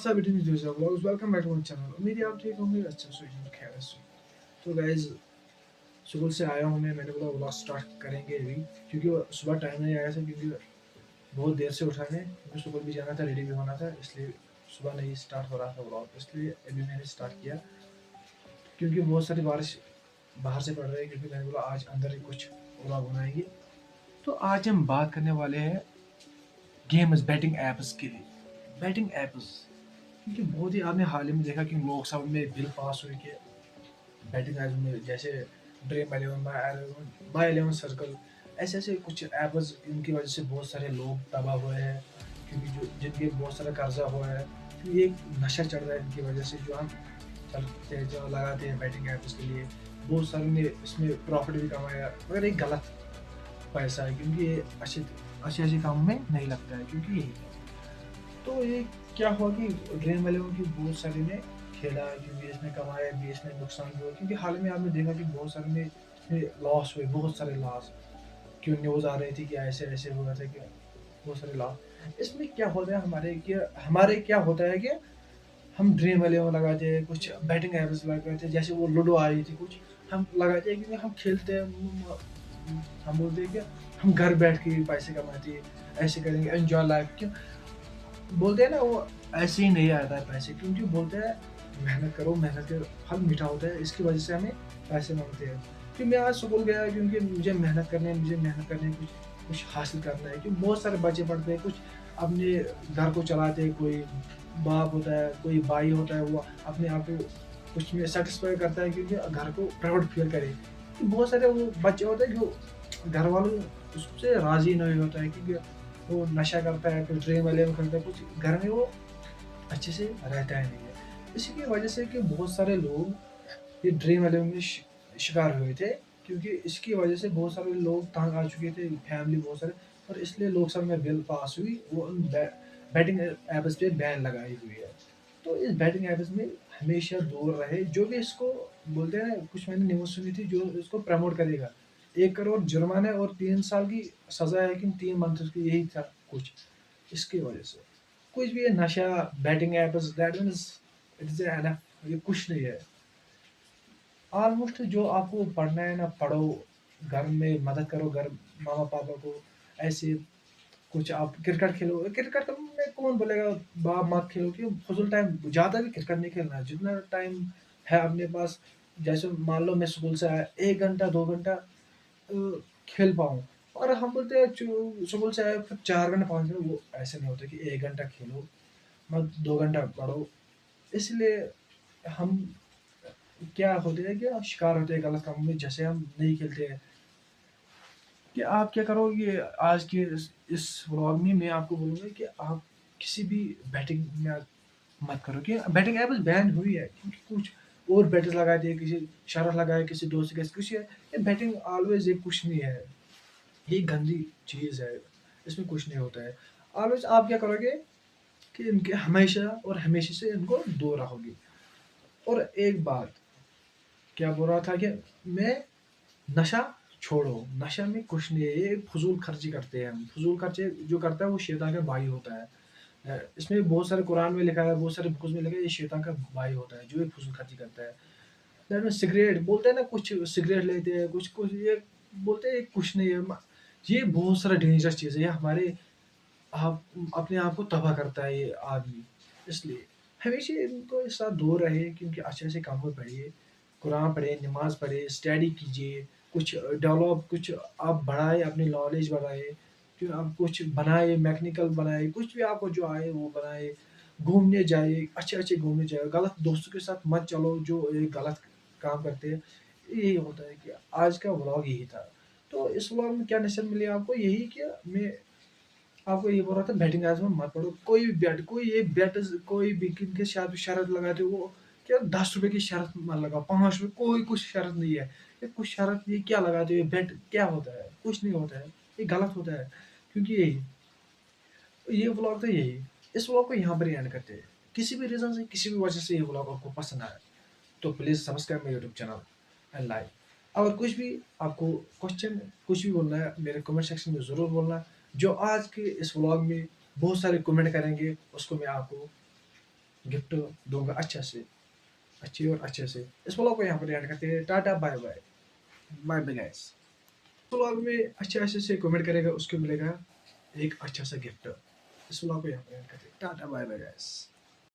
What's up, it is user vlogs, welcome back to my channel. उम्मीद है आप ठीक होंगे, अच्छे से होंगे, खैर से। तो गाइस, स्कूल से आया हूँ मैंने बोला व्लॉग स्टार्ट करेंगे अभी, क्योंकि सुबह टाइम नहीं आया था, क्योंकि बहुत देर से उठा मैं, क्योंकि स्कूल भी जाना था, रेडी भी होना था, इसलिए सुबह नहीं स्टार्ट हो रहा था व्लॉग, इसलिए अभी मैंने स्टार्ट किया। क्योंकि बहुत सारी बारिश बाहर से पड़ रही है, क्योंकि मैंने बोला आज अंदर ही कुछ व्लॉग बनाएंगे। तो आज हम बात करने वाले हैं गेम्स, बैटिंग एप्स के लिए। बैटिंग एप्स, क्योंकि बहुत ही आपने हाल ही में देखा कि लोकसभा में बिल पास हुई कि बैटिंग एप्स में, जैसे ड्रीम एलेवन, माई एलेवन सर्कल, ऐसे ऐसे कुछ एप्स, इनकी वजह से बहुत सारे लोग तबाह हुए हैं, क्योंकि जो जिनके बहुत सारा कर्जा हुआ है, क्योंकि एक नशा चढ़ रहा है इनकी वजह से। जो हम चलते हैं, जो लगाते हैं बैटिंग एप्स के लिए, बहुत सारे ने इसमें प्रॉफिट भी कमाया, मगर एक गलत पैसा है, क्योंकि ये अच्छे अच्छे अच्छे काम में नहीं लगता है, क्योंकि यही है। तो ये क्या हुआ कि ड्रीम इलेवन की बहुत सारे ने खेला, क्योंकि इसमें कमाया भी, इसमें नुकसान भी हुआ, क्योंकि हाल में आपने देखा कि बहुत सारे में इसमें लॉस हुए, बहुत सारे लॉस। क्यों न्यूज़ आ रही थी कि ऐसे ऐसे हुआ था कि बहुत सारे लॉस। इसमें क्या होता है हमारे क्या होता है कि हम ड्रीम इलेवन लगाते हैं, कुछ बैटिंग एप्स लगाते हैं, जैसे वो लूडो आई थी कुछ, हम लगाते हैं, क्योंकि हम खेलते हैं, हम बोलते हैं कि हम घर बैठ के पैसे कमाते हैं, ऐसे करेंगे, एंजॉय लाइफ। क्यों बोलते हैं ना, वो ऐसे ही नहीं आता है पैसे, क्योंकि बोलते हैं मेहनत करो, मेहनत का फल मीठा होता है, इसकी वजह से हमें पैसे मांगते हैं। कि मैं आज स्कूल गया, क्योंकि मुझे मेहनत करनी है, कुछ कुछ हासिल करना है, क्योंकि बहुत सारे बच्चे पढ़ते हैं, कुछ अपने घर को चलाते हैं, कोई बाप होता है, कोई भाई होता है, वो अपने आप को कुछ में सेटिस्फाई करता है, क्योंकि घर को प्राउड फील करे। कि बहुत सारे वो बच्चे होते हैं जो घर वालों उससे राजी नहीं होता है, क्योंकि वो नशा करता है, कुछ ड्रीम इलेवन करता है, कुछ घर में वो अच्छे से रहता है नहीं है। इसी की वजह से कि बहुत सारे लोग ये ड्रीम इलेवन में शिकार हुए थे, क्योंकि इसकी वजह से बहुत सारे लोग तंग आ चुके थे, फैमिली बहुत सारे। और इसलिए लोकसभा में बिल पास हुई, वो उन बैटिंग एप्स पे बैन लगाई हुई है। तो इस बैटिंग एप्स में हमेशा दूर रहे, जो भी इसको बोलते हैं ना, कुछ मैंने न्यूज़ सुनी थी, जो इसको प्रमोट करेगा 1 करोड़ जुर्माना और 3 साल की सजा है, कि 3 मंथ की, यही था कुछ। इसकी वजह से कुछ भी ये नशा, betting apps, that means it is enough, ये कुछ नहीं है। ऑलमोस्ट जो आपको पढ़ना है ना, पढ़ो, घर में मदद करो, घर मामा पापा को। ऐसे कुछ आप क्रिकेट खेलो, क्रिकेट तो में कौन बोलेगा बाप मत खेलो, क्यों फजूल टाइम, ज़्यादा भी क्रिकेट नहीं खेलना है, जितना टाइम है अपने पास। जैसे मान लो मैं स्कूल से आया, 1 घंटा 2 घंटा खेल पाऊँ, और हम बोलते हैं स्कूल से आए फिर 4 घंटे 5 घंटे, वो ऐसे नहीं होता कि 1 घंटा खेलो, मत 2 घंटा पढ़ो। इसलिए हम क्या होते हैं कि शिकार होते हैं गलत कामों में, जैसे हम नहीं खेलते हैं। कि आप क्या करोगे आज के इस व्लॉग में, मैं आपको बोलूँगा कि आप किसी भी बैटिंग में मत करो, कि बैटिंग एप्स बैन हुई है, क्योंकि कुछ और बैटर्स लगाए थे, किसी शरत लगाए, किसी दोस्त के कुछ है। ये बैटिंग ऑलवेज, ये कुछ नहीं है, ये गंदी चीज़ है, इसमें कुछ नहीं होता है। ऑलवेज आप क्या करोगे कि इनके हमेशा और हमेशा से इनको दूर रहोगे। और एक बात क्या बोल रहा था कि मैं नशा छोड़ो, नशा में कुछ नहीं है, ये फजूल खर्ची करते हैं हम, फजूल खर्चे जो करता है वो शैतान का भाई होता है। इसमें बहुत सारे कुरान में लिखा है, बहुत सारे बुक्स में लिखा है, ये शैतान का भाई होता है जो ये फजूल खर्ची करता है। दैट मीन सिगरेट बोलते हैं ना, कुछ सिगरेट लेते हैं, कुछ कुछ ये बोलते हैं ये कुछ नहीं है, ये बहुत सारा डेंजरस चीज़ है, ये हमारे आप अपने आप को तबाह करता है ये आदमी। इसलिए हमेशा इनको इस साथ दूर रहे, क्योंकि अच्छे से काम में पढ़िए, कुरान पढ़े, नमाज़ पढ़े, स्टडी कीजिए, कुछ डेवलप, कुछ आप बढ़ाए, अपनी नॉलेज बढ़ाए, कि आप कुछ बनाए, मैकेनिकल बनाए, कुछ भी आपको जो आए वो बनाए। घूमने जाइए, अच्छे-अच्छे घूमने जाइए, गलत दोस्तों के साथ मत चलो जो ये गलत काम करते हैं। यही होता है कि आज का व्लॉग यही था। तो इस व्लॉग में क्या नसीहत मिली आपको, यही कि मैं आपको ये बोल रहा था बैटिंग एप्स में मत पड़ो, कोई भी बैट, कोई ये बैट, कोई भी किनके साथ भी शर्त लगाते हो, वो क्या 10 रुपए की शर्त मत लगाओ, 5 रुपए, कोई कुछ शर्त नहीं है। ये कुछ शर्त नहीं, क्या लगाते हो, ये बैट क्या होता है, कुछ नहीं होता है, ये गलत होता है। क्योंकि यही, ये व्लॉग था यही, इस व्लॉग को यहाँ पर ही एंड करते हैं। किसी भी रीज़न से, किसी भी वजह से ये व्लॉग आपको पसंद आया, तो please subscribe my YouTube channel and like. अगर कुछ भी आपको क्वेश्चन, कुछ भी बोलना है, मेरे कमेंट सेक्शन में ज़रूर बोलना। जो आज के इस व्लॉग में बहुत सारे कमेंट करेंगे, उसको मैं आपको गिफ्ट दूंगा अच्छे और अच्छे से। इस व्लॉग को यहाँ पर एंड करते हैं। Tata bye bye. Bye bye guys. Vlog में अच्छे से कमेंट करेगा उसको मिलेगा एक अच्छा सा गिफ्ट। इस व्लॉग को यहाँ पर एंड करते हैं। Tata bye bye guys.